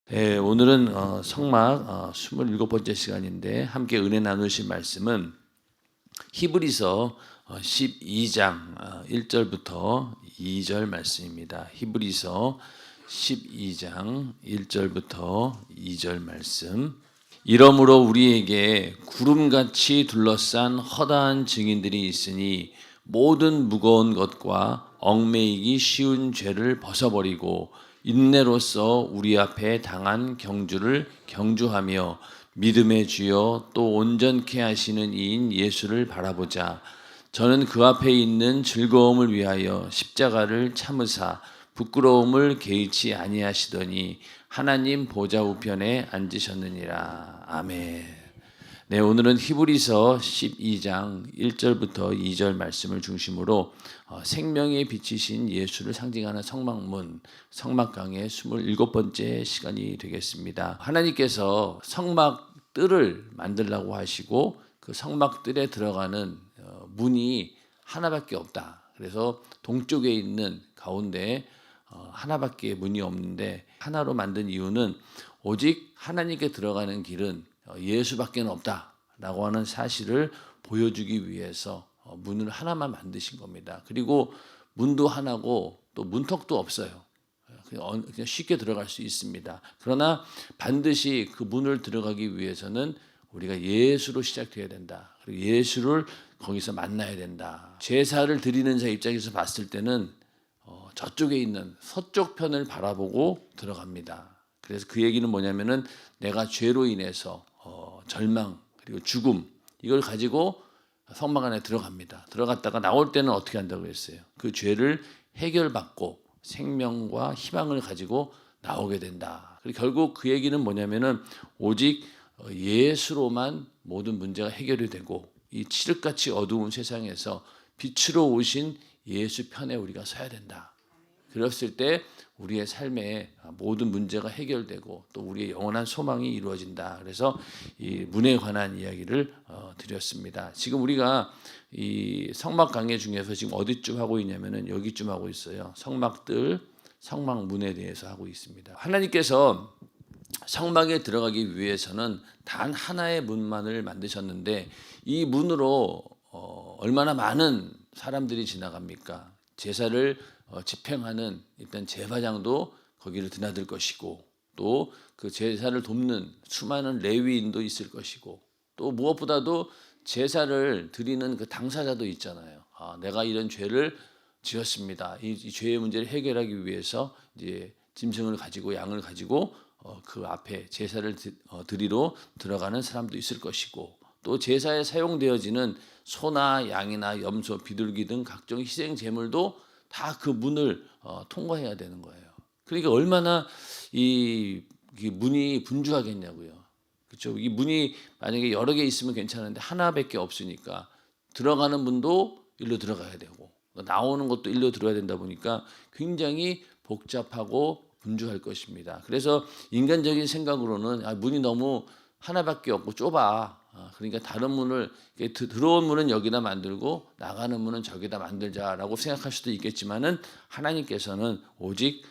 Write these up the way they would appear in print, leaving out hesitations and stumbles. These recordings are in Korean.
네, 오늘은 성막 27번째 시간인데 함께 은혜 나누실 말씀은 히브리서 12장 1절부터 2절 말씀입니다. 히브리서 12장 1절부터 2절 말씀. 이러므로 우리에게 구름같이 둘러싼 허다한 증인들이 있으니 모든 무거운 것과 얽매이기 쉬운 죄를 벗어버리고 인내로써 우리 앞에 당한 경주를 경주하며 믿음의 주여 또 온전케 하시는 이인 예수를 바라보자. 저는 그 앞에 있는 즐거움을 위하여 십자가를 참으사 부끄러움을 개의치 아니하시더니 하나님 보좌 우편에 앉으셨느니라. 아멘. 네, 오늘은 히브리서 12장 1절부터 2절 말씀을 중심으로 생명의 빛이신 예수를 상징하는 성막문, 성막강의 27번째 시간이 되겠습니다. 하나님께서 성막뜰을 만들라고 하시고 그 성막뜰에 들어가는 문이 하나밖에 없다. 그래서 동쪽에 있는 가운데 하나밖에 문이 없는데 하나로 만든 이유는 오직 하나님께 들어가는 길은 예수밖에 없다라고 하는 사실을 보여주기 위해서 문을 하나만 만드신 겁니다. 그리고 문도 하나고 또 문턱도 없어요. 그냥 쉽게 들어갈 수 있습니다. 그러나 반드시 그 문을 들어가기 위해서는 우리가 예수로 시작돼야 된다. 그리고 예수를 거기서 만나야 된다. 제사를 드리는 자 입장에서 봤을 때는 저쪽에 있는 서쪽 편을 바라보고 들어갑니다. 그래서 그 얘기는 뭐냐면은 내가 죄로 인해서 절망 그리고 죽음 이걸 가지고 성막 안에 들어갑니다. 들어갔다가 나올 때는 어떻게 한다고 했어요? 그 죄를 해결받고 생명과 희망을 가지고 나오게 된다. 그리고 결국 그 얘기는 뭐냐면은 오직 예수로만 모든 문제가 해결이 되고 이 칠흑같이 어두운 세상에서 빛으로 오신 예수 편에 우리가 서야 된다. 그랬을 때 우리의 삶에 모든 문제가 해결되고 또 우리의 영원한 소망이 이루어진다. 그래서 이 문에 관한 이야기를 드렸습니다. 지금 우리가 이 성막 강해 중에서 지금 어디쯤 하고 있냐면은 여기쯤 하고 있어요. 성막들, 성막문에 대해서 하고 있습니다. 하나님께서 성막에 들어가기 위해서는 단 하나의 문만을 만드셨는데 이 문으로 얼마나 많은 사람들이 지나갑니까? 제사를 집행하는 일단 제사장도 거기를 드나들 것이고 또 그 제사를 돕는 수많은 레위인도 있을 것이고 또 무엇보다도 제사를 드리는 그 당사자도 있잖아요. 내가 이런 죄를 지었습니다. 이 죄의 문제를 해결하기 위해서 이제 짐승을 가지고 양을 가지고 그 앞에 제사를 드리러 들어가는 사람도 있을 것이고 또 제사에 사용되어지는 소나 양이나 염소, 비둘기 등 각종 희생 제물도 다 그 문을 통과해야 되는 거예요. 그러니까 얼마나 이 문이 분주하겠냐고요. 그렇죠? 이 문이 만약에 여러 개 있으면 괜찮은데 하나밖에 없으니까 들어가는 문도 일로 들어가야 되고 나오는 것도 일로 들어야 된다 보니까 굉장히 복잡하고 분주할 것입니다. 그래서 인간적인 생각으로는 문이 너무 하나밖에 없고 좁아. 그러니까 다른 문을 들어온 문은 여기다 만들고 나가는 문은 저기다 만들자라고 생각할 수도 있겠지만은 하나님께서는 오직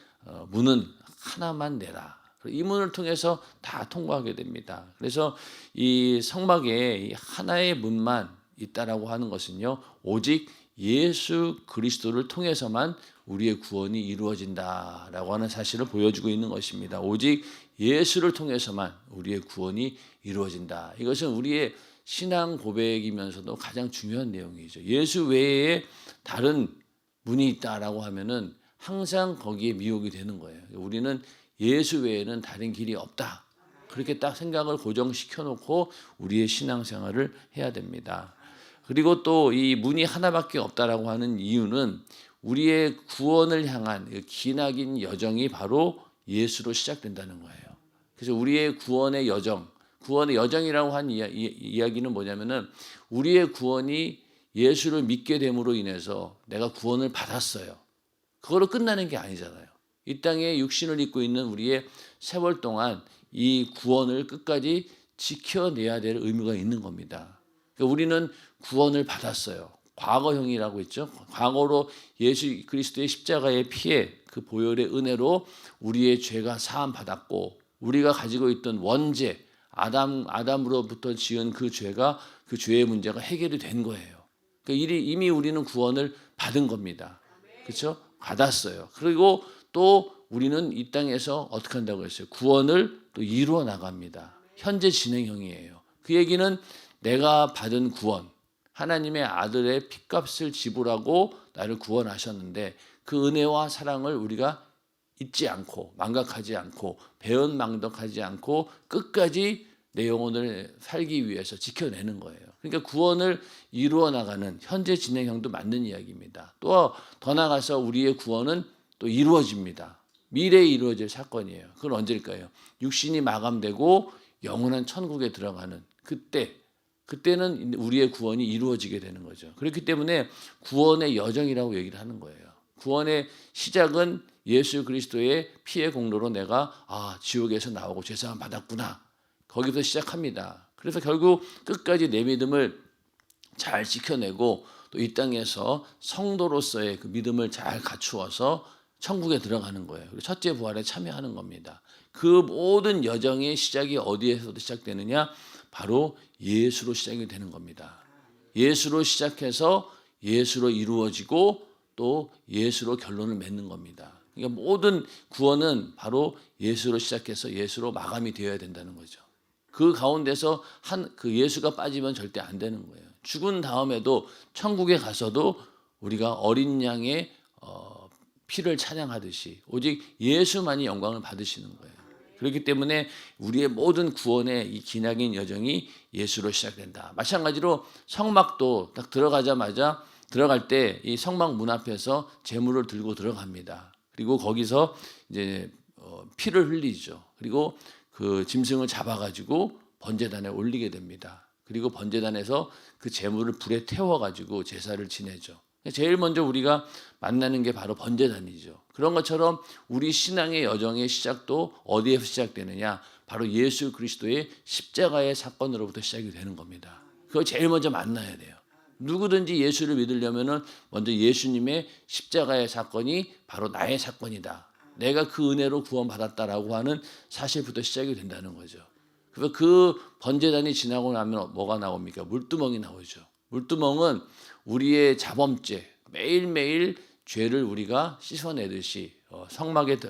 문은 하나만 내라. 이 문을 통해서 다 통과하게 됩니다. 그래서 이 성막에 하나의 문만 있다라고 하는 것은요, 오직 예수 그리스도를 통해서만 우리의 구원이 이루어진다라고 하는 사실을 보여주고 있는 것입니다. 오직 예수를 통해서만 우리의 구원이 이루어진다. 이것은 우리의 신앙 고백이면서도 가장 중요한 내용이죠. 예수 외에 다른 문이 있다라고 하면은 항상 거기에 미혹이 되는 거예요. 우리는 예수 외에는 다른 길이 없다. 그렇게 딱 생각을 고정시켜 놓고 우리의 신앙생활을 해야 됩니다. 그리고 또 이 문이 하나밖에 없다라고 하는 이유는 우리의 구원을 향한 기나긴 여정이 바로 예수로 시작된다는 거예요. 그래서 우리의 구원의 여정이라고 한 이야기는 뭐냐면은 우리의 구원이 예수를 믿게 됨으로 인해서 내가 구원을 받았어요. 그거로 끝나는 게 아니잖아요. 이 땅에 육신을 입고 있는 우리의 세월 동안 이 구원을 끝까지 지켜내야 될 의무가 있는 겁니다. 그러니까 우리는 구원을 받았어요. 과거형이라고 했죠. 과거로 예수 그리스도의 십자가의 피에 그 보혈의 은혜로 우리의 죄가 사함 받았고 우리가 가지고 있던 원죄, 아담으로부터 지은 그 죄가 그 죄의 문제가 해결이 된 거예요. 그러니까 이미 우리는 구원을 받은 겁니다. 그렇죠? 받았어요. 그리고 또 우리는 이 땅에서 어떻게 한다고 했어요? 구원을 또 이루어 나갑니다. 현재 진행형이에요. 그 얘기는 내가 받은 구원, 하나님의 아들의 핏값을 지불하고 나를 구원하셨는데 그 은혜와 사랑을 우리가 잊지 않고 망각하지 않고 배은망덕하지 않고 끝까지 내 영혼을 살기 위해서 지켜내는 거예요. 그러니까 구원을 이루어 나가는 현재 진행형도 맞는 이야기입니다. 또 더 나아가서 우리의 구원은 또 이루어집니다. 미래에 이루어질 사건이에요. 그건 언제일까요? 육신이 마감되고 영원한 천국에 들어가는 그때는 우리의 구원이 이루어지게 되는 거죠. 그렇기 때문에 구원의 여정이라고 얘기를 하는 거예요. 구원의 시작은 예수 그리스도의 피의 공로로 내가 지옥에서 나오고 죄사함 받았구나. 거기서 시작합니다. 그래서 결국 끝까지 내 믿음을 잘 지켜내고 또 이 땅에서 성도로서의 그 믿음을 잘 갖추어서 천국에 들어가는 거예요. 그리고 첫째 부활에 참여하는 겁니다. 그 모든 여정의 시작이 어디에서도 시작되느냐? 바로 예수로 시작이 되는 겁니다. 예수로 시작해서 예수로 이루어지고 또 예수로 결론을 맺는 겁니다. 그러니까 모든 구원은 바로 예수로 시작해서 예수로 마감이 되어야 된다는 거죠. 그 가운데서 그 예수가 빠지면 절대 안 되는 거예요. 죽은 다음에도 천국에 가서도 우리가 어린 양의 피를 찬양하듯이 오직 예수만이 영광을 받으시는 거예요. 그렇기 때문에 우리의 모든 구원의 이 기나긴 여정이 예수로 시작된다. 마찬가지로 성막도 딱 들어갈 때 이 성막 문 앞에서 제물을 들고 들어갑니다. 그리고 거기서 이제 피를 흘리죠. 그리고 그 짐승을 잡아가지고 번제단에 올리게 됩니다. 그리고 번제단에서 그 제물을 불에 태워가지고 제사를 지내죠. 제일 먼저 우리가 만나는 게 바로 번제단이죠. 그런 것처럼 우리 신앙의 여정의 시작도 어디에서 시작되느냐? 바로 예수 그리스도의 십자가의 사건으로부터 시작이 되는 겁니다. 그거 제일 먼저 만나야 돼요. 누구든지 예수를 믿으려면은 먼저 예수님의 십자가의 사건이 바로 나의 사건이다. 내가 그 은혜로 구원받았다라고 하는 사실부터 시작이 된다는 거죠. 그래서 그 번제단이 지나고 나면 뭐가 나옵니까? 물두멍이 나오죠. 물두멍은 우리의 자범죄, 매일매일 죄를 우리가 씻어내듯이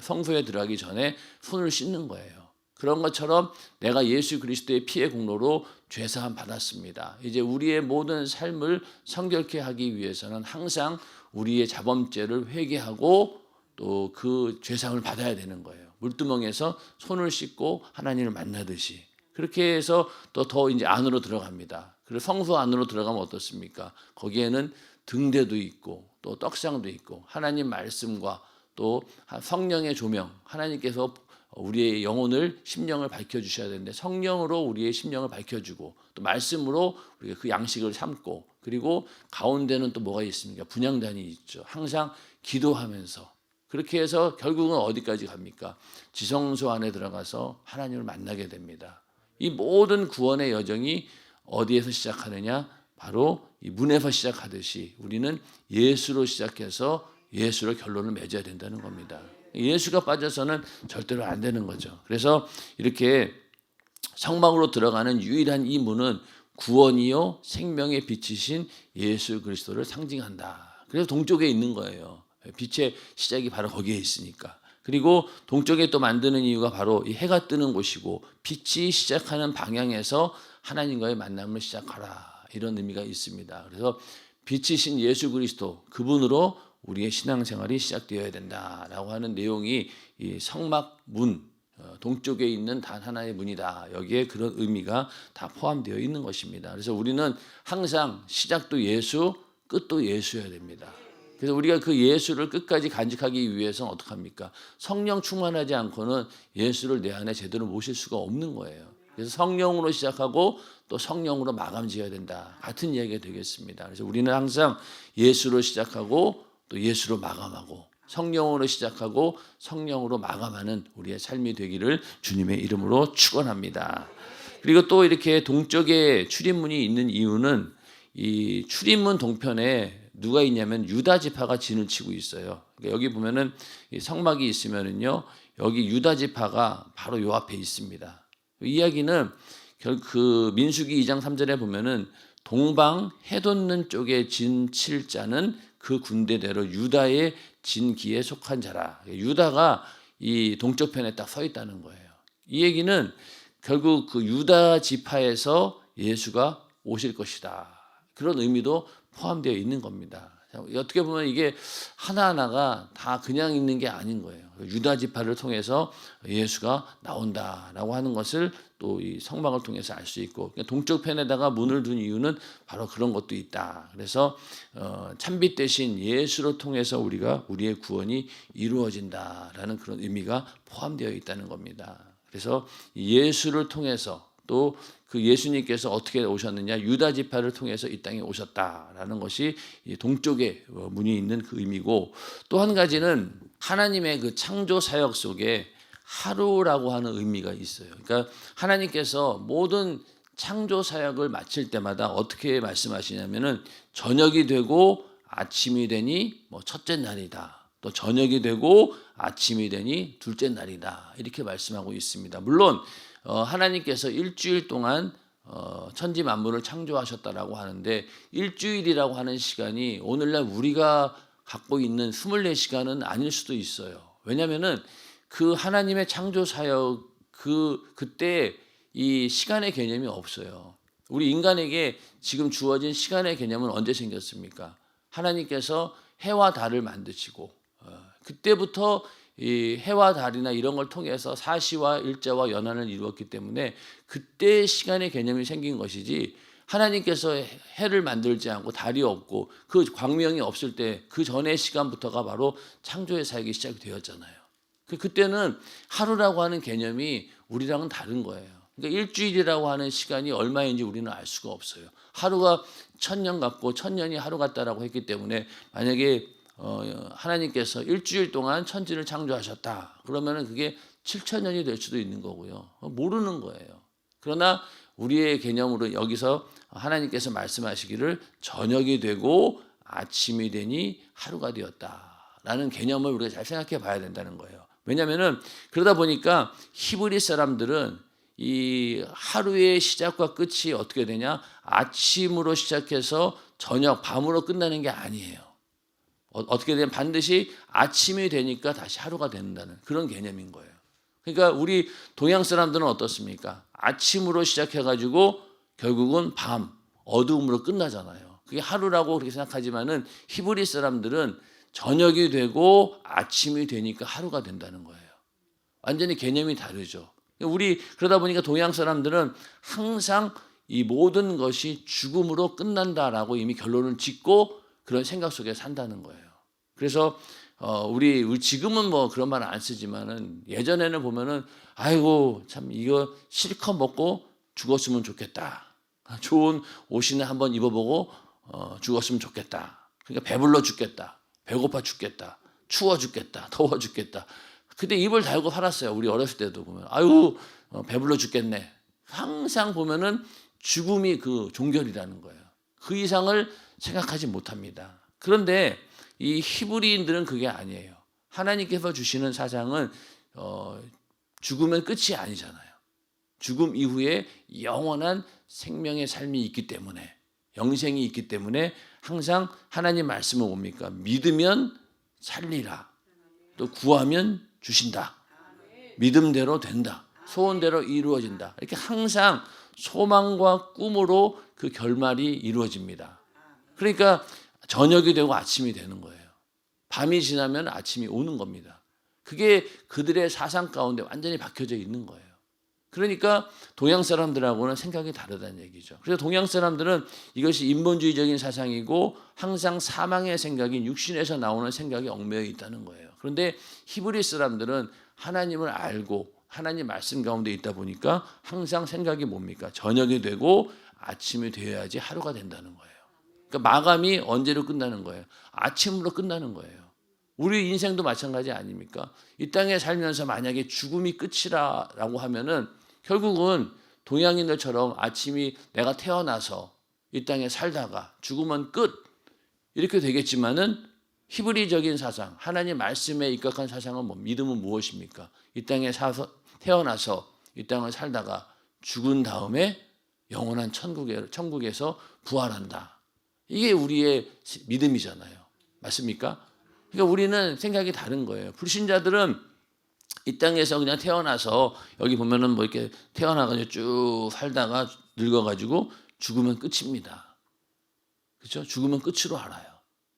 성소에 들어가기 전에 손을 씻는 거예요. 그런 것처럼 내가 예수 그리스도의 피의 공로로 죄사함 받았습니다. 이제 우리의 모든 삶을 성결케 하기 위해서는 항상 우리의 자범죄를 회개하고 또 그 죄사함을 받아야 되는 거예요. 물두멍에서 손을 씻고 하나님을 만나듯이. 그렇게 해서 또 더 이제 안으로 들어갑니다. 그래서 성소 안으로 들어가면 어떻습니까? 거기에는 등대도 있고 또 떡상도 있고 하나님 말씀과 또 성령의 조명, 하나님께서 우리의 영혼을 심령을 밝혀주셔야 되는데 성령으로 우리의 심령을 밝혀주고 또 말씀으로 우리가 그 양식을 삼고 그리고 가운데는 또 뭐가 있습니까? 분향단이 있죠. 항상 기도하면서 그렇게 해서 결국은 어디까지 갑니까? 지성소 안에 들어가서 하나님을 만나게 됩니다. 이 모든 구원의 여정이 어디에서 시작하느냐? 바로 이 문에서 시작하듯이 우리는 예수로 시작해서 예수로 결론을 맺어야 된다는 겁니다. 예수가 빠져서는 절대로 안 되는 거죠. 그래서 이렇게 성막으로 들어가는 유일한 이 문은 구원이요 생명의 빛이신 예수 그리스도를 상징한다. 그래서 동쪽에 있는 거예요. 빛의 시작이 바로 거기에 있으니까. 그리고 동쪽에 또 만드는 이유가 바로 이 해가 뜨는 곳이고 빛이 시작하는 방향에서 하나님과의 만남을 시작하라. 이런 의미가 있습니다. 그래서 빛이신 예수 그리스도 그분으로 우리의 신앙생활이 시작되어야 된다라고 하는 내용이 이 성막 문 동쪽에 있는 단 하나의 문이다. 여기에 그런 의미가 다 포함되어 있는 것입니다. 그래서 우리는 항상 시작도 예수, 끝도 예수여야 됩니다. 그래서 우리가 그 예수를 끝까지 간직하기 위해서는 어떻게 합니까? 성령 충만하지 않고는 예수를 내 안에 제대로 모실 수가 없는 거예요. 그래서 성령으로 시작하고 또 성령으로 마감 지어야 된다. 같은 이야기가 되겠습니다. 그래서 우리는 항상 예수로 시작하고 또 예수로 마감하고 성령으로 시작하고 성령으로 마감하는 우리의 삶이 되기를 주님의 이름으로 축원합니다. 그리고 또 이렇게 동쪽에 출입문이 있는 이유는 이 출입문 동편에 누가 있냐면 유다 지파가 진을 치고 있어요. 그러니까 여기 보면은 이 성막이 있으면은요, 여기 유다 지파가 바로 요 앞에 있습니다. 이 이야기는 그 민수기 2장 3절에 보면은 동방 해돋는 쪽에 진 칠 자는 그 군대대로 유다의 진기에 속한 자라. 유다가 이 동쪽 편에 딱 서 있다는 거예요. 이 얘기는 결국 그 유다 지파에서 예수가 오실 것이다. 그런 의미도 포함되어 있는 겁니다. 어떻게 보면 이게 하나하나가 다 그냥 있는 게 아닌 거예요. 유다 지파를 통해서 예수가 나온다라고 하는 것을 또 이 성막을 통해서 알 수 있고, 동쪽 편에다가 문을 둔 이유는 바로 그런 것도 있다. 그래서 참빛 대신 예수로 통해서 우리의 구원이 이루어진다라는 그런 의미가 포함되어 있다는 겁니다. 그래서 예수를 통해서 또 그 예수님께서 어떻게 오셨느냐, 유다 지파를 통해서 이 땅에 오셨다라는 것이 동쪽에 문이 있는 그 의미고, 또 한 가지는 하나님의 그 창조 사역 속에 하루라고 하는 의미가 있어요. 그러니까 하나님께서 모든 창조 사역을 마칠 때마다 어떻게 말씀하시냐면은 저녁이 되고 아침이 되니 첫째 날이다. 또 저녁이 되고 아침이 되니 둘째 날이다. 이렇게 말씀하고 있습니다. 물론 하나님께서 일주일 동안 천지 만물을 창조하셨다라고 하는데, 일주일이라고 하는 시간이 오늘날 우리가 갖고 있는 24시간은 아닐 수도 있어요. 왜냐하면은 그 하나님의 창조 사역 그때 이 시간의 개념이 없어요. 우리 인간에게 지금 주어진 시간의 개념은 언제 생겼습니까? 하나님께서 해와 달을 만드시고 그때부터 이 해와 달이나 이런 걸 통해서 사시와 일자와 연한을 이루었기 때문에 그때 시간의 개념이 생긴 것이지, 하나님께서 해를 만들지 않고 달이 없고 그 광명이 없을 때 그 전의 시간부터가 바로 창조의 사역이 시작이 되었잖아요. 그때는 하루라고 하는 개념이 우리랑은 다른 거예요. 그러니까 일주일이라고 하는 시간이 얼마인지 우리는 알 수가 없어요. 하루가 1000년 같고 1000년이 하루 같다라고 했기 때문에, 만약에 하나님께서 일주일 동안 천지를 창조하셨다 그러면은 그게 7000년이 될 수도 있는 거고요. 모르는 거예요. 그러나 우리의 개념으로 여기서 하나님께서 말씀하시기를 저녁이 되고 아침이 되니 하루가 되었다라는 개념을 우리가 잘 생각해 봐야 된다는 거예요. 왜냐하면은 그러다 보니까 히브리 사람들은 이 하루의 시작과 끝이 어떻게 되냐, 아침으로 시작해서 저녁 밤으로 끝나는 게 아니에요. 어떻게 되면 반드시 아침이 되니까 다시 하루가 된다는 그런 개념인 거예요. 그러니까 우리 동양 사람들은 어떻습니까? 아침으로 시작해가지고 결국은 밤, 어두움으로 끝나잖아요. 그게 하루라고 그렇게 생각하지만은 히브리 사람들은 저녁이 되고 아침이 되니까 하루가 된다는 거예요. 완전히 개념이 다르죠. 우리 그러다 보니까 동양 사람들은 항상 이 모든 것이 죽음으로 끝난다라고 이미 결론을 짓고 그런 생각 속에 산다는 거예요. 그래서 우리 지금은 그런 말 안 쓰지만은 예전에는 보면은 아이고 참 이거 실컷 먹고 죽었으면 좋겠다. 좋은 옷이나 한번 입어보고 죽었으면 좋겠다. 그러니까 배불러 죽겠다. 배고파 죽겠다. 추워 죽겠다. 더워 죽겠다. 그때 입을 달고 살았어요. 우리 어렸을 때도 보면 아유 배불러 죽겠네. 항상 보면은 죽음이 그 종결이라는 거예요. 그 이상을 생각하지 못합니다. 그런데 이 히브리인들은 그게 아니에요. 하나님께서 주시는 사상은 죽으면 끝이 아니잖아요. 죽음 이후에 영원한 생명의 삶이 있기 때문에, 영생이 있기 때문에 항상 하나님 말씀은 뭡니까? 믿으면 살리라. 또 구하면 주신다. 믿음대로 된다. 소원대로 이루어진다. 이렇게 항상 소망과 꿈으로 그 결말이 이루어집니다. 그러니까 저녁이 되고 아침이 되는 거예요. 밤이 지나면 아침이 오는 겁니다. 그게 그들의 사상 가운데 완전히 박혀져 있는 거예요. 그러니까 동양 사람들하고는 생각이 다르다는 얘기죠. 그래서 동양 사람들은 이것이 인본주의적인 사상이고 항상 사망의 생각인 육신에서 나오는 생각이 얽매여 있다는 거예요. 그런데 히브리 사람들은 하나님을 알고 하나님 말씀 가운데 있다 보니까 항상 생각이 뭡니까? 저녁이 되고 아침이 되어야지 하루가 된다는 거예요. 그러니까 마감이 언제로 끝나는 거예요? 아침으로 끝나는 거예요. 우리 인생도 마찬가지 아닙니까? 이 땅에 살면서 만약에 죽음이 끝이라고 하면은 결국은 동양인들처럼 아침이 내가 태어나서 이 땅에 살다가 죽으면 끝, 이렇게 되겠지만은 히브리적인 사상, 하나님 말씀에 입각한 사상은 믿음은 무엇입니까? 이 땅에 태어나서 이 땅을 살다가 죽은 다음에 영원한 천국에서 부활한다. 이게 우리의 믿음이잖아요. 맞습니까? 그러니까 우리는 생각이 다른 거예요. 불신자들은 이 땅에서 그냥 태어나서 여기 보면은 뭐 이렇게 태어나가지고 쭉 살다가 늙어가지고 죽으면 끝입니다. 그렇죠? 죽으면 끝으로 알아요.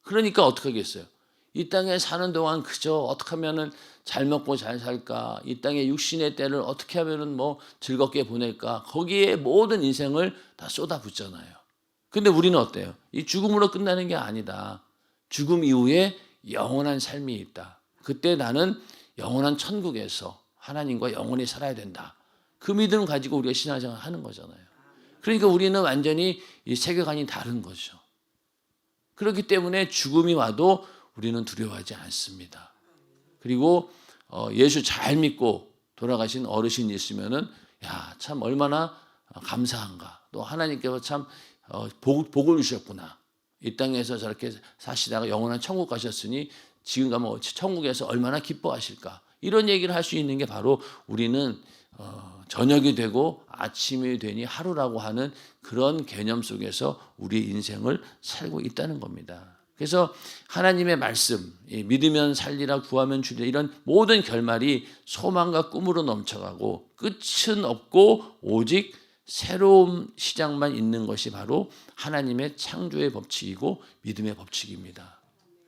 그러니까 어떻게 하겠어요? 이 땅에 사는 동안 그저 어떻게 하면은 잘 먹고 잘 살까? 이 땅의 육신의 때를 어떻게 하면은 뭐 즐겁게 보낼까? 거기에 모든 인생을 다 쏟아붓잖아요. 근데 우리는 어때요? 이 죽음으로 끝나는 게 아니다. 죽음 이후에 영원한 삶이 있다. 그때 나는 영원한 천국에서 하나님과 영원히 살아야 된다. 그 믿음을 가지고 우리가 신앙생활을 하는 거잖아요. 그러니까 우리는 완전히 이 세계관이 다른 거죠. 그렇기 때문에 죽음이 와도 우리는 두려워하지 않습니다. 그리고 예수 잘 믿고 돌아가신 어르신이 있으면은 야, 참 얼마나 감사한가. 또 하나님께서 참 복을 주셨구나. 이 땅에서 저렇게 사시다가 영원한 천국 가셨으니 지금 가면 천국에서 얼마나 기뻐하실까. 이런 얘기를 할 수 있는 게 바로 우리는 저녁이 되고 아침이 되니 하루라고 하는 그런 개념 속에서 우리의 인생을 살고 있다는 겁니다. 그래서 하나님의 말씀, 믿으면 살리라 구하면 주리라 이런 모든 결말이 소망과 꿈으로 넘쳐가고 끝은 없고 오직 새로운 시작만 있는 것이 바로 하나님의 창조의 법칙이고 믿음의 법칙입니다.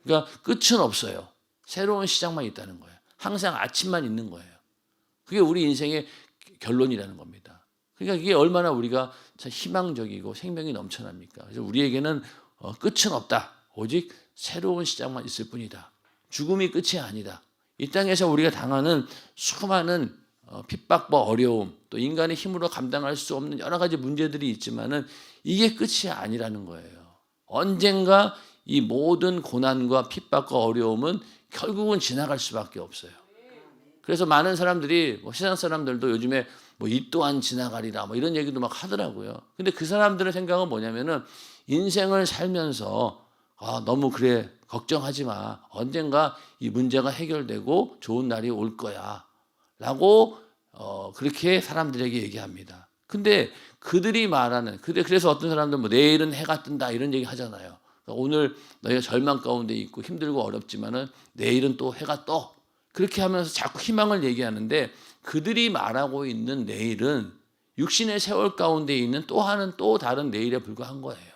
그러니까 끝은 없어요. 새로운 시작만 있다는 거예요. 항상 아침만 있는 거예요. 그게 우리 인생의 결론이라는 겁니다. 그러니까 이게 얼마나 우리가 참 희망적이고 생명이 넘쳐납니까? 그래서 우리에게는 끝은 없다. 오직 새로운 시작만 있을 뿐이다. 죽음이 끝이 아니다. 이 땅에서 우리가 당하는 수많은 핍박과 어려움, 또 인간의 힘으로 감당할 수 없는 여러 가지 문제들이 있지만은 이게 끝이 아니라는 거예요. 언젠가 이 모든 고난과 핍박과 어려움은 결국은 지나갈 수밖에 없어요. 그래서 많은 사람들이 세상 사람들도 요즘에 이 또한 지나가리라 이런 얘기도 막 하더라고요. 근데 그 사람들의 생각은 뭐냐면은 인생을 살면서 너무 그래 걱정하지 마. 언젠가 이 문제가 해결되고 좋은 날이 올 거야. 라고 그렇게 사람들에게 얘기합니다. 근데 그들이 말하는 그래서 어떤 사람들은 내일은 해가 뜬다 이런 얘기 하잖아요. 그러니까 오늘 너희가 절망 가운데 있고 힘들고 어렵지만은 내일은 또 해가 떠. 그렇게 하면서 자꾸 희망을 얘기하는데 그들이 말하고 있는 내일은 육신의 세월 가운데 있는 또 다른 내일에 불과한 거예요.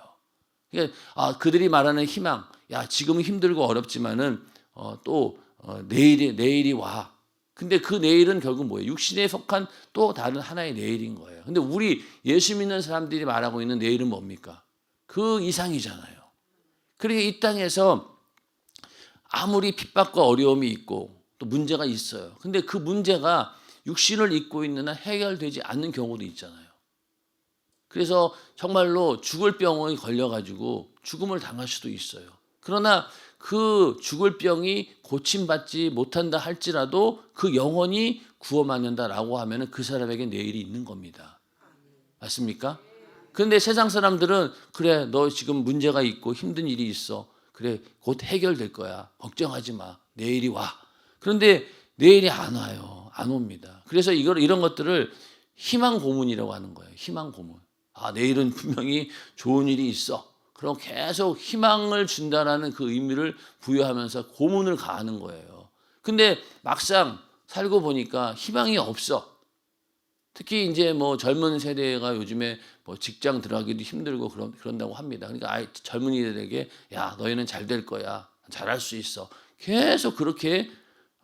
그러니까 그들이 말하는 희망, 야 지금은 힘들고 어렵지만은 내일이 와. 근데 그 내일은 결국 뭐예요? 육신에 속한 또 다른 하나의 내일인 거예요. 근데 우리 예수 믿는 사람들이 말하고 있는 내일은 뭡니까? 그 이상이잖아요. 그러니까 이 땅에서 아무리 핍박과 어려움이 있고 또 문제가 있어요. 근데 그 문제가 육신을 입고 있는 한 해결되지 않는 경우도 있잖아요. 그래서 정말로 죽을 병에 걸려가지고 죽음을 당할 수도 있어요. 그러나 그 죽을 병이 고침받지 못한다 할지라도 그 영혼이 구원받는다라고 하면 그 사람에게 내일이 있는 겁니다. 맞습니까? 그런데 세상 사람들은 그래 너 지금 문제가 있고 힘든 일이 있어. 그래 곧 해결될 거야. 걱정하지 마. 내일이 와. 그런데 내일이 안 와요. 안 옵니다. 그래서 이런 것들을 희망 고문이라고 하는 거예요. 희망 고문. 내일은 분명히 좋은 일이 있어. 그럼 계속 희망을 준다라는 그 의미를 부여하면서 고문을 가하는 거예요. 근데 막상 살고 보니까 희망이 없어. 특히 이제 젊은 세대가 요즘에 직장 들어가기도 힘들고 그런다고 합니다. 그러니까 젊은이들에게 야 너희는 잘 될 거야. 잘할 수 있어. 계속 그렇게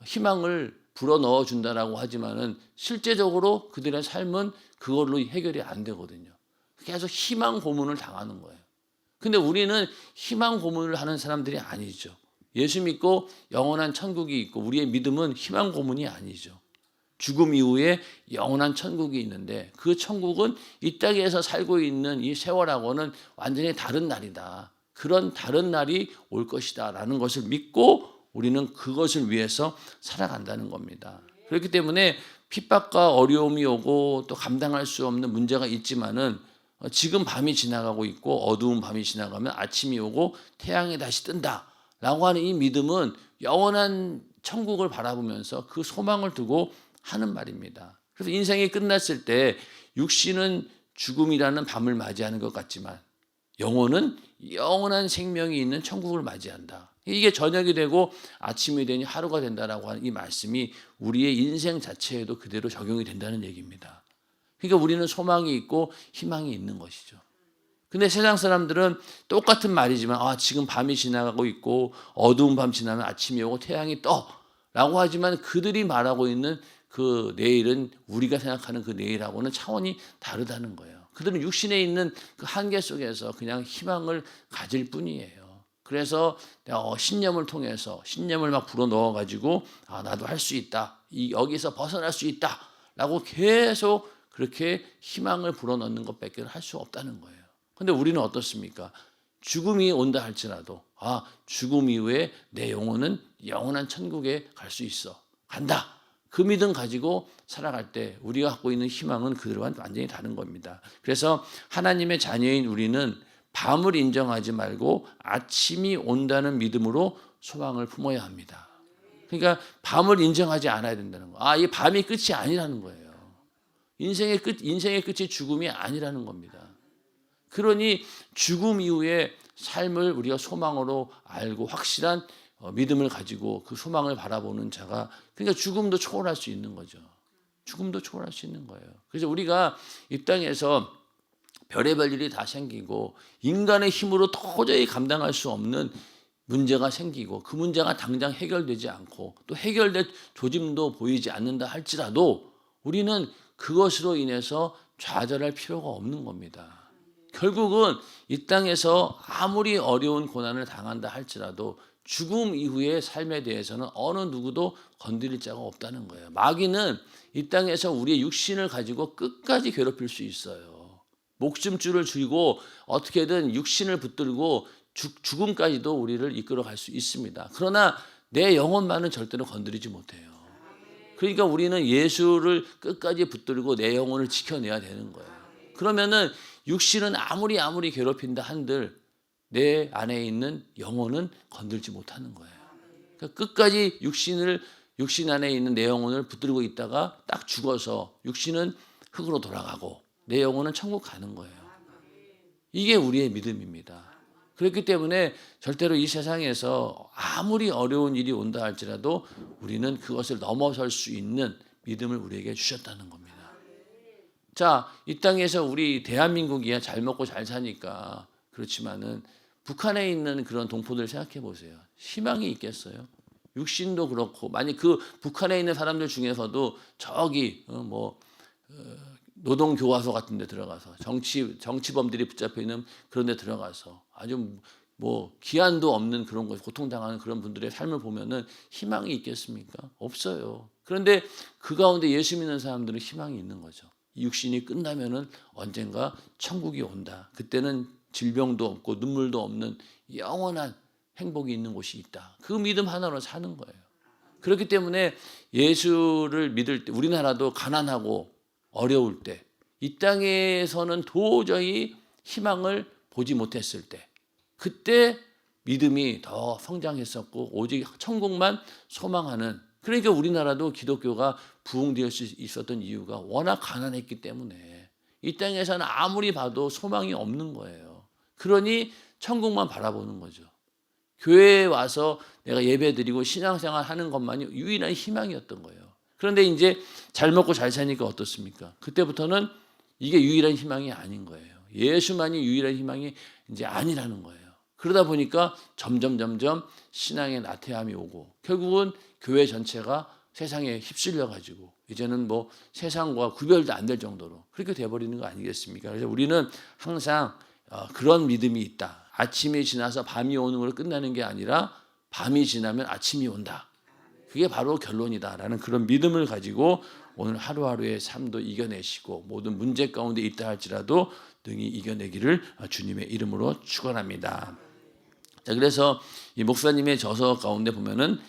희망을 불어넣어 준다라고 하지만은 실제적으로 그들의 삶은 그걸로 해결이 안 되거든요. 계속 희망 고문을 당하는 거예요. 근데 우리는 희망 고문을 하는 사람들이 아니죠. 예수 믿고 영원한 천국이 있고 우리의 믿음은 희망 고문이 아니죠. 죽음 이후에 영원한 천국이 있는데 그 천국은 이 땅에서 살고 있는 이 세월하고는 완전히 다른 날이다. 그런 다른 날이 올 것이다 라는 것을 믿고 우리는 그것을 위해서 살아간다는 겁니다. 그렇기 때문에 핍박과 어려움이 오고 또 감당할 수 없는 문제가 있지만은 지금 밤이 지나가고 있고 어두운 밤이 지나가면 아침이 오고 태양이 다시 뜬다라고 하는 이 믿음은 영원한 천국을 바라보면서 그 소망을 두고 하는 말입니다. 그래서 인생이 끝났을 때 육신은 죽음이라는 밤을 맞이하는 것 같지만 영혼은 영원한 생명이 있는 천국을 맞이한다. 이게 저녁이 되고 아침이 되니 하루가 된다라고 하는 이 말씀이 우리의 인생 자체에도 그대로 적용이 된다는 얘기입니다. 그러니까 우리는 소망이 있고 희망이 있는 것이죠. 근데 세상 사람들은 똑같은 말이지만 지금 밤이 지나가고 있고 어두운 밤 지나면 아침이 오고 태양이 떠라고 하지만 그들이 말하고 있는 그 내일은 우리가 생각하는 그 내일하고는 차원이 다르다는 거예요. 그들은 육신에 있는 그 한계 속에서 그냥 희망을 가질 뿐이에요. 그래서 신념을 통해서 신념을 막 불어넣어 가지고 나도 할 수 있다. 여기서 벗어날 수 있다라고 계속 그렇게 희망을 불어넣는 것밖에 할 수 없다는 거예요. 그런데 우리는 어떻습니까? 죽음이 온다 할지라도 죽음 이후에 내 영혼은 영원한 천국에 갈 수 있어. 간다. 그 믿음 가지고 살아갈 때 우리가 갖고 있는 희망은 그들과는 완전히 다른 겁니다. 그래서 하나님의 자녀인 우리는 밤을 인정하지 말고 아침이 온다는 믿음으로 소망을 품어야 합니다. 그러니까 밤을 인정하지 않아야 된다는 거. 이 밤이 끝이 아니라는 거예요. 인생의 끝이 죽음이 아니라는 겁니다. 그러니 죽음 이후의 삶을 우리가 소망으로 알고 확실한 믿음을 가지고 그 소망을 바라보는 자가 그러니까 죽음도 초월할 수 있는 거죠. 죽음도 초월할 수 있는 거예요. 그래서 우리가 이 땅에서 별의별 일이 다 생기고 인간의 힘으로 도저히 감당할 수 없는 문제가 생기고 그 문제가 당장 해결되지 않고 또 해결될 조짐도 보이지 않는다 할지라도 우리는 그것으로 인해서 좌절할 필요가 없는 겁니다. 결국은 이 땅에서 아무리 어려운 고난을 당한다 할지라도 죽음 이후의 삶에 대해서는 어느 누구도 건드릴 자가 없다는 거예요. 마귀는 이 땅에서 우리의 육신을 가지고 끝까지 괴롭힐 수 있어요. 목숨줄을 쥐고 어떻게든 육신을 붙들고 죽음까지도 우리를 이끌어 갈 수 있습니다. 그러나 내 영혼만은 절대로 건드리지 못해요. 그러니까 우리는 예수를 끝까지 붙들고 내 영혼을 지켜내야 되는 거예요. 그러면은 육신은 아무리 괴롭힌다 한들 내 안에 있는 영혼은 건들지 못하는 거예요. 그러니까 끝까지 육신 안에 있는 내 영혼을 붙들고 있다가 딱 죽어서 육신은 흙으로 돌아가고 내 영혼은 천국 가는 거예요. 이게 우리의 믿음입니다. 그렇기 때문에 절대로 이 세상에서 아무리 어려운 일이 온다 할지라도 우리는 그것을 넘어설 수 있는 믿음을 우리에게 주셨다는 겁니다. 자, 이 땅에서 우리 대한민국이야 잘 먹고 잘 사니까 그렇지만은 북한에 있는 그런 동포들 생각해 보세요. 희망이 있겠어요? 육신도 그렇고 만약 그 북한에 있는 사람들 중에서도 저기 노동교화소 같은 데 들어가서 정치범들이 붙잡혀 있는 그런 데 들어가서 아주 기한도 없는 그런 것 고통당하는 그런 분들의 삶을 보면은 희망이 있겠습니까? 없어요. 그런데 그 가운데 예수 믿는 사람들은 희망이 있는 거죠. 육신이 끝나면은 언젠가 천국이 온다. 그때는 질병도 없고 눈물도 없는 영원한 행복이 있는 곳이 있다. 그 믿음 하나로 사는 거예요. 그렇기 때문에 예수를 믿을 때 우리나라도 가난하고 어려울 때, 이 땅에서는 도저히 희망을 보지 못했을 때, 그때 믿음이 더 성장했었고 오직 천국만 소망하는, 그러니까 우리나라도 기독교가 부흥될 수 있었던 이유가 워낙 가난했기 때문에 이 땅에서는 아무리 봐도 소망이 없는 거예요. 그러니 천국만 바라보는 거죠. 교회에 와서 내가 예배드리고 신앙생활 하는 것만이 유일한 희망이었던 거예요. 그런데 이제 잘 먹고 잘 사니까 어떻습니까? 그때부터는 이게 유일한 희망이 아닌 거예요. 예수만이 유일한 희망이 이제 아니라는 거예요. 그러다 보니까 점점 신앙의 나태함이 오고 결국은 교회 전체가 세상에 휩쓸려 가지고 이제는 세상과 구별도 안 될 정도로 그렇게 돼버리는 거 아니겠습니까? 그래서 우리는 항상 그런 믿음이 있다. 아침이 지나서 밤이 오는 걸 끝나는 게 아니라 밤이 지나면 아침이 온다. 그게 바로 결론이다라는 그런 믿음을 가지고 오늘 하루하루의 삶도 이겨내시고 모든 문제 가운데 있다 할지라도 능히 이겨내기를 주님의 이름으로 축원합니다. 자, 그래서 이 목사님의 저서 가운데 보면은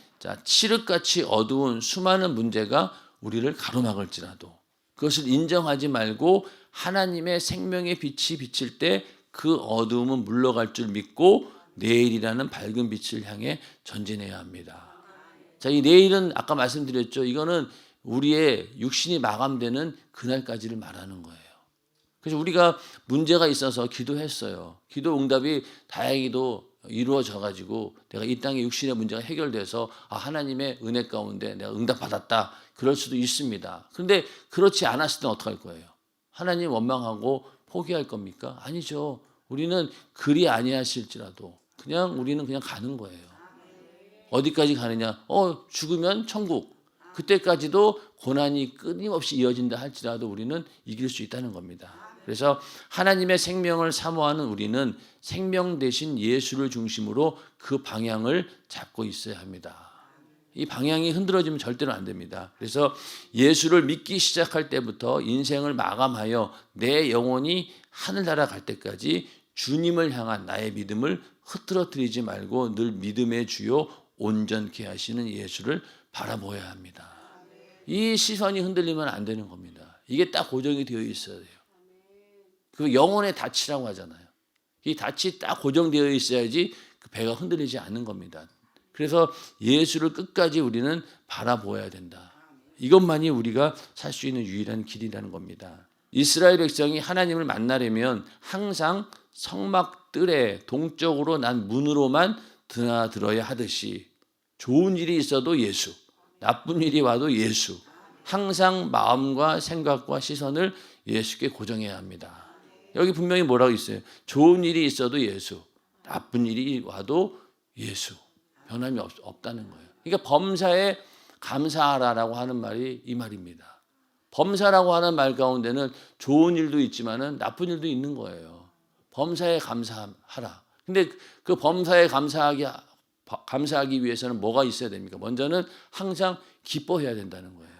칠흑같이 어두운 수많은 문제가 우리를 가로막을지라도 그것을 인정하지 말고 하나님의 생명의 빛이 비칠 때 그 어두움은 물러갈 줄 믿고 내일이라는 밝은 빛을 향해 전진해야 합니다. 자, 이 내일은 아까 말씀드렸죠. 이거는 우리의 육신이 마감되는 그날까지를 말하는 거예요. 그래서 우리가 문제가 있어서 기도했어요. 기도 응답이 다행히도 이루어져 가지고 내가 이 땅의 육신의 문제가 해결돼서 하나님의 은혜 가운데 내가 응답받았다. 그럴 수도 있습니다. 그런데 그렇지 않았을 때는 어떡할 거예요? 하나님 원망하고 포기할 겁니까? 아니죠. 우리는 그리 아니하실지라도 우리는 그냥 가는 거예요. 어디까지 가느냐? 죽으면 천국. 그때까지도 고난이 끊임없이 이어진다 할지라도 우리는 이길 수 있다는 겁니다. 그래서 하나님의 생명을 사모하는 우리는 생명 대신 예수를 중심으로 그 방향을 잡고 있어야 합니다. 이 방향이 흔들어지면 절대로 안 됩니다. 그래서 예수를 믿기 시작할 때부터 인생을 마감하여 내 영혼이 하늘나라 갈 때까지 주님을 향한 나의 믿음을 흐트러뜨리지 말고 늘 믿음의 주요 온전케 하시는 예수를 바라보아야 합니다. 이 시선이 흔들리면 안 되는 겁니다. 이게 딱 고정이 되어 있어야 돼요. 그 영혼의 닻이라고 하잖아요. 이 닻이 딱 고정되어 있어야지 그 배가 흔들리지 않는 겁니다. 그래서 예수를 끝까지 우리는 바라보아야 된다. 이것만이 우리가 살 수 있는 유일한 길이라는 겁니다. 이스라엘 백성이 하나님을 만나려면 항상 성막 뜰에 동쪽으로 난 문으로만 드나들어야 하듯이 좋은 일이 있어도 예수, 나쁜 일이 와도 예수, 항상 마음과 생각과 시선을 예수께 고정해야 합니다. 여기 분명히 뭐라고 있어요? 좋은 일이 있어도 예수, 나쁜 일이 와도 예수. 변함이 없다는 거예요. 그러니까 범사에 감사하라라고 하는 말이 이 말입니다. 범사라고 하는 말 가운데는 좋은 일도 있지만은 나쁜 일도 있는 거예요. 범사에 감사하라. 근데 그 범사에 감사하기 위해서는 뭐가 있어야 됩니까? 먼저는 항상 기뻐해야 된다는 거예요.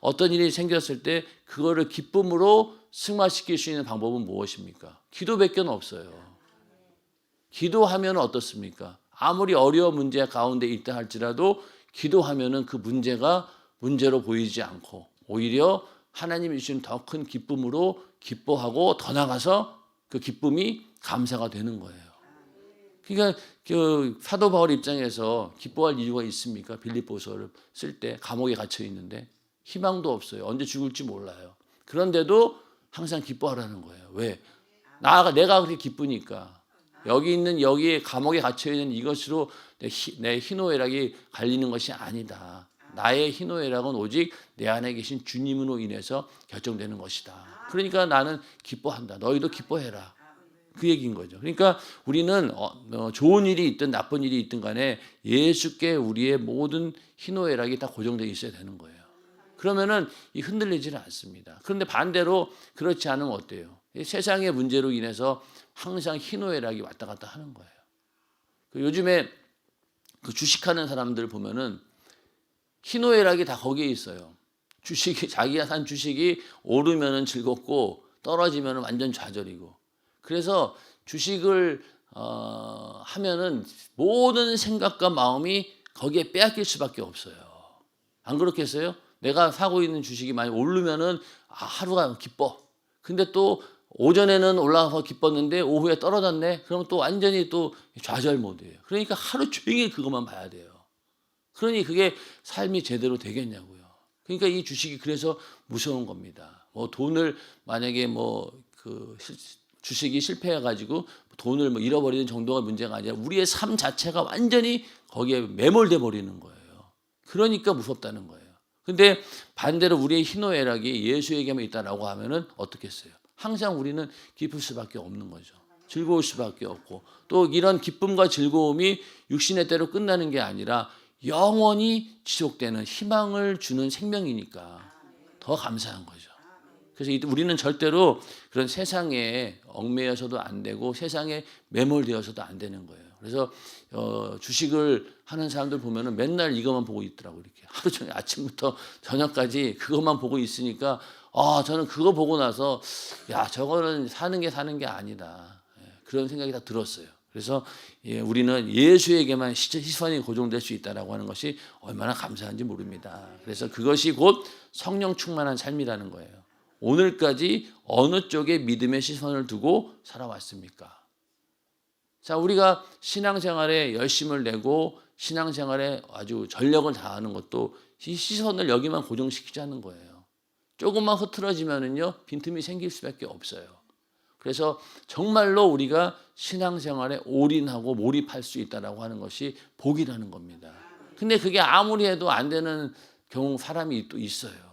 어떤 일이 생겼을 때 그거를 기쁨으로 승화시킬 수 있는 방법은 무엇입니까? 기도밖에 없어요. 기도하면 어떻습니까? 아무리 어려운 문제 가운데 있다 할지라도 기도하면은 그 문제가 문제로 보이지 않고 오히려 하나님이 주신 더 큰 기쁨으로 기뻐하고 더 나가서 그 기쁨이 감사가 되는 거예요. 그러니까 그 사도 바울 입장에서 기뻐할 이유가 있습니까? 빌립보서를 쓸 때 감옥에 갇혀 있는데 희망도 없어요. 언제 죽을지 몰라요. 그런데도 항상 기뻐하라는 거예요. 왜? 내가 그렇게 기쁘니까. 여기에 감옥에 갇혀 있는 이것으로 내 희노애락이 갈리는 것이 아니다. 나의 희노애락은 오직 내 안에 계신 주님으로 인해서 결정되는 것이다. 그러니까 나는 기뻐한다. 너희도 기뻐해라. 그 얘기인 거죠. 그러니까 우리는 좋은 일이 있든 나쁜 일이 있든 간에 예수께 우리의 모든 희노애락이 다 고정되어 있어야 되는 거예요. 그러면은 흔들리지는 않습니다. 그런데 반대로 그렇지 않으면 어때요? 세상의 문제로 인해서 항상 희노애락이 왔다 갔다 하는 거예요. 요즘에 그 주식하는 사람들 보면은 희노애락이 다 거기에 있어요. 자기가 산 주식이 오르면은 즐겁고 떨어지면은 완전 좌절이고. 그래서 주식을 하면은 모든 생각과 마음이 거기에 빼앗길 수밖에 없어요. 안 그렇겠어요? 내가 사고 있는 주식이 많이 오르면은 하루가 기뻐. 근데 또 오전에는 올라가서 기뻤는데 오후에 떨어졌네. 그러면 또 완전히 또 좌절 모드예요. 그러니까 하루 종일 그것만 봐야 돼요. 그러니 그게 삶이 제대로 되겠냐고요. 그러니까 이 주식이 그래서 무서운 겁니다. 돈을 만약에 주식이 실패해가지고 돈을 잃어버리는 정도가 문제가 아니라 우리의 삶 자체가 완전히 거기에 매몰돼 버리는 거예요. 그러니까 무섭다는 거예요. 근데 반대로 우리의 희노애락이 예수에게만 있다라고 하면은 어떻겠어요? 항상 우리는 기쁠 수밖에 없는 거죠. 즐거울 수밖에 없고 또 이런 기쁨과 즐거움이 육신의 때로 끝나는 게 아니라 영원히 지속되는 희망을 주는 생명이니까 더 감사한 거죠. 그래서 우리는 절대로 그런 세상에 얽매여서도 안 되고 세상에 매몰되어서도 안 되는 거예요. 그래서 주식을 하는 사람들 보면은 맨날 이것만 보고 있더라고. 이렇게 하루 종일 아침부터 저녁까지 그것만 보고 있으니까 저는 그거 보고 나서 저거는 사는 게 아니다. 그런 생각이 다 들었어요. 그래서 우리는 예수에게만 시선이 고정될 수 있다라고 하는 것이 얼마나 감사한지 모릅니다. 그래서 그것이 곧 성령 충만한 삶이라는 거예요. 오늘까지 어느 쪽에 믿음의 시선을 두고 살아왔습니까? 자, 우리가 신앙생활에 열심을 내고 신앙생활에 아주 전력을 다하는 것도 이 시선을 여기만 고정시키자는 거예요. 조금만 흐트러지면은요, 빈틈이 생길 수밖에 없어요. 그래서 정말로 우리가 신앙생활에 올인하고 몰입할 수 있다라고 하는 것이 복이라는 겁니다. 근데 그게 아무리 해도 안 되는 경우 사람이 또 있어요.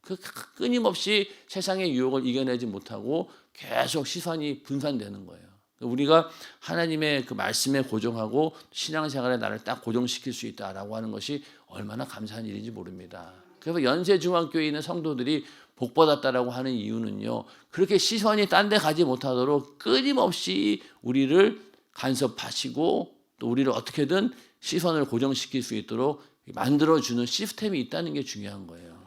그 끊임없이 세상의 유혹을 이겨내지 못하고 계속 시선이 분산되는 거예요. 우리가 하나님의 그 말씀에 고정하고 신앙생활에 나를 딱 고정시킬 수 있다라고 하는 것이 얼마나 감사한 일인지 모릅니다. 그래서 연세중앙교회에 있는 성도들이 복받았다라고 하는 이유는요, 그렇게 시선이 딴 데 가지 못하도록 끊임없이 우리를 간섭하시고 또 우리를 어떻게든 시선을 고정시킬 수 있도록 만들어주는 시스템이 있다는 게 중요한 거예요.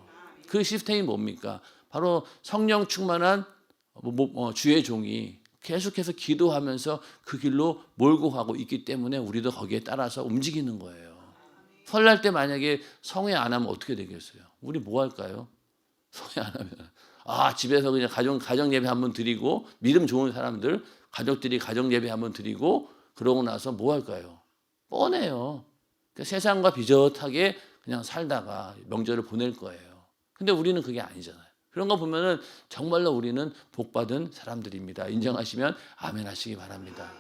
그 시스템이 뭡니까? 바로 성령 충만한 주의 종이 계속해서 기도하면서 그 길로 몰고 가고 있기 때문에 우리도 거기에 따라서 움직이는 거예요. 설날 때 만약에 성회 안 하면 어떻게 되겠어요? 우리 뭐 할까요? 성회 안 하면 집에서 그냥 가정 예배 한번 드리고, 믿음 좋은 사람들 가족들이 가정 예배 한번 드리고 그러고 나서 뭐 할까요? 뻔해요. 그러니까 세상과 비슷하게 그냥 살다가 명절을 보낼 거예요. 근데 우리는 그게 아니잖아요. 그런 거 보면은 정말로 우리는 복받은 사람들입니다. 인정하시면 아멘 하시기 바랍니다.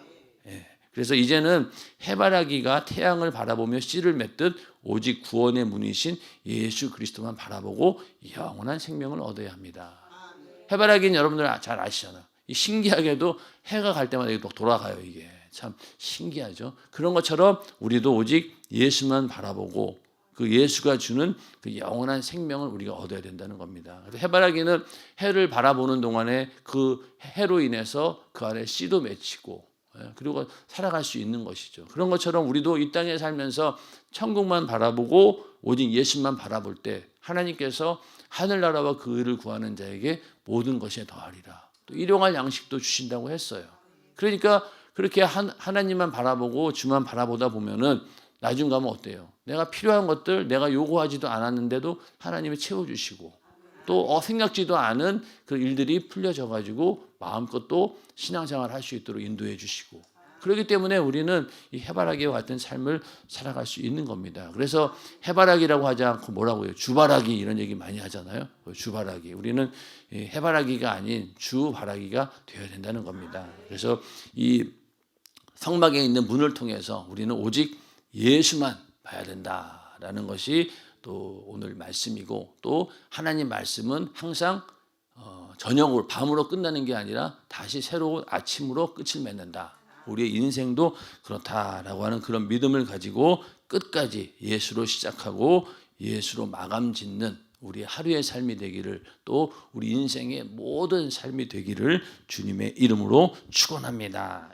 예. 그래서 이제는 해바라기가 태양을 바라보며 씨를 맺듯 오직 구원의 문이신 예수 그리스도만 바라보고 영원한 생명을 얻어야 합니다. 해바라기는 여러분들 잘 아시잖아요. 신기하게도 해가 갈 때마다 이렇게 돌아가요. 이게 참 신기하죠. 그런 것처럼 우리도 오직 예수만 바라보고 그 예수가 주는 그 영원한 생명을 우리가 얻어야 된다는 겁니다. 그래서 해바라기는 해를 바라보는 동안에 그 해로 인해서 그 안에 씨도 맺히고 그리고 살아갈 수 있는 것이죠. 그런 것처럼 우리도 이 땅에 살면서 천국만 바라보고 오직 예수만 바라볼 때 하나님께서 하늘나라와 그 의를 구하는 자에게 모든 것에 더하리라. 또 일용할 양식도 주신다고 했어요. 그러니까 그렇게 하나님만 바라보고 주만 바라보다 보면은 나중 가면 어때요? 내가 필요한 것들 내가 요구하지도 않았는데도 하나님이 채워주시고 또 생각지도 않은 그 일들이 풀려져 가지고 마음껏 또 신앙생활 할 수 있도록 인도해 주시고, 그렇기 때문에 우리는 이 해바라기와 같은 삶을 살아갈 수 있는 겁니다. 그래서 해바라기라고 하지 않고 뭐라고 해요? 주바라기 이런 얘기 많이 하잖아요. 주바라기. 우리는 해바라기가 아닌 주바라기가 되어야 된다는 겁니다. 그래서 이 성막에 있는 문을 통해서 우리는 오직 예수만 봐야 된다라는 것이 또 오늘 말씀이고, 또 하나님 말씀은 항상 저녁으로 밤으로 끝나는 게 아니라 다시 새로운 아침으로 끝을 맺는다. 우리의 인생도 그렇다라고 하는 그런 믿음을 가지고 끝까지 예수로 시작하고 예수로 마감 짓는 우리 하루의 삶이 되기를, 또 우리 인생의 모든 삶이 되기를 주님의 이름으로 축원합니다.